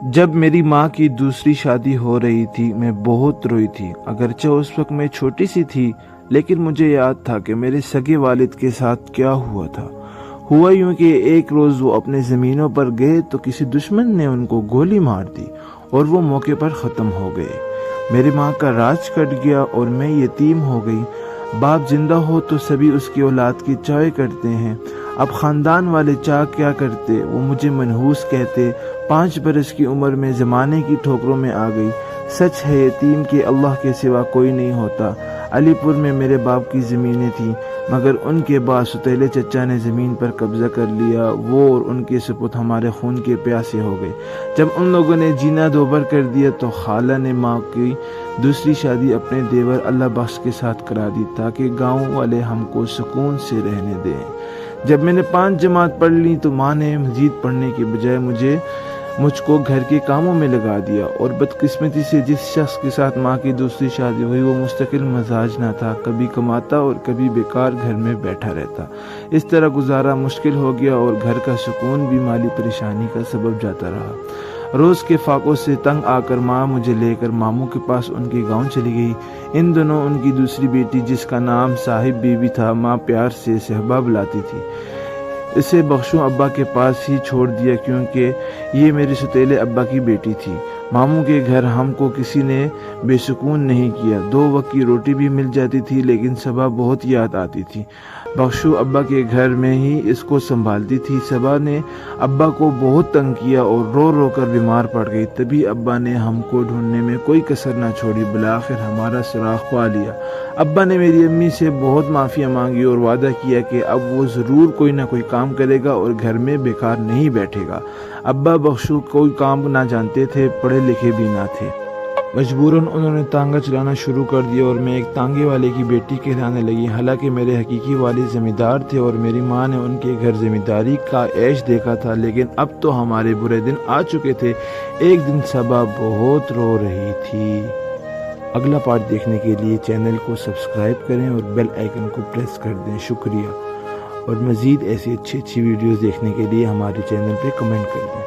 جب میری ماں کی دوسری شادی ہو رہی تھی میں بہت روئی تھی، اگرچہ اس وقت میں چھوٹی سی تھی، لیکن مجھے یاد تھا کہ میرے سگے والد کے ساتھ کیا ہوا تھا۔ ہوا یوں کہ ایک روز وہ اپنے زمینوں پر گئے تو کسی دشمن نے ان کو گولی مار دی اور وہ موقع پر ختم ہو گئے۔ میری ماں کا راج کٹ گیا اور میں یتیم ہو گئی۔ باپ زندہ ہو تو سبھی اس کی اولاد کی چائے کرتے ہیں، اب خاندان والے چاہ کیا کرتے، وہ مجھے منحوس کہتے۔ 5 برس کی عمر میں زمانے کی ٹھوکروں میں آ گئی۔ سچ ہے یتیم کہ اللہ کے سوا کوئی نہیں ہوتا۔ علی پور میں میرے باپ کی زمینیں تھیں، مگر ان کے بعد ستیلے چچا نے زمین پر قبضہ کر لیا۔ وہ اور ان کے سپوت ہمارے خون کے پیاسے ہو گئے۔ جب ان لوگوں نے جینا دوبر کر دیا تو خالہ نے ماں کی دوسری شادی اپنے دیور اللہ بخش کے ساتھ کرا دی تاکہ گاؤں والے ہم کو سکون سے رہنے دیں۔ جب میں نے 5 جماعت پڑھ لی تو ماں نے مزید پڑھنے کے بجائے مجھ کو گھر کے کاموں میں لگا دیا، اور بدقسمتی سے جس شخص کے ساتھ ماں کی دوسری شادی ہوئی وہ مستقل مزاج نہ تھا، کبھی کماتا اور کبھی بیکار گھر میں بیٹھا رہتا۔ اس طرح گزارا مشکل ہو گیا اور گھر کا سکون بھی مالی پریشانی کا سبب جاتا رہا۔ روز کے فاقوں سے تنگ آ کر ماں مجھے لے کر ماموں کے پاس ان کے گاؤں چلی گئی۔ ان دنوں ان کی دوسری بیٹی جس کا نام صاحب بی بی تھا، ماں پیار سے صحبا بلاتی تھی۔ اسے بخشوں ابا کے پاس ہی چھوڑ دیا کیونکہ یہ میرے ستیلے ابا کی بیٹی تھی۔ ماموں کے گھر ہم کو کسی نے بے سکون نہیں کیا۔ 2 وقت کی روٹی بھی مل جاتی تھی، لیکن صبا بہت یاد آتی تھی۔ بخشو ابا کے گھر میں ہی اس کو سنبھالتی تھی۔ صبا نے ابا کو بہت تنگ کیا اور رو رو کر بیمار پڑ گئی۔ تبھی ابا نے ہم کو ڈھونڈنے میں کوئی کسر نہ چھوڑی، بالآخر ہمارا سراغ پا لیا۔ ابا نے میری امی سے بہت معافیاں مانگی اور وعدہ کیا کہ اب وہ ضرور کوئی نہ کوئی کام کرے گا اور گھر میں بیکار نہیں بیٹھے گا۔ ابا بخشو کوئی کام نہ جانتے تھے، پڑھے لکھے بھی نہ تھے۔ مجبوراً انہوں نے تانگا چلانا شروع کر دیا اور میں ایک تانگے والے کی بیٹی کہلانے لگی۔ حالانکہ میرے حقیقی والد زمیندار تھے اور میری ماں نے ان کے گھر زمینداری کا عیش دیکھا تھا، لیکن اب تو ہمارے برے دن آ چکے تھے۔ ایک دن صبا بہت رو رہی تھی۔ اگلا پارٹ دیکھنے کے لیے چینل کو سبسکرائب کریں اور بیل آئیکن کو پریس کر دیں۔ شکریہ، اور مزید ایسی اچھی ویڈیوز دیکھنے کے لیے ہمارے چینل پہ کمنٹ کر دیں۔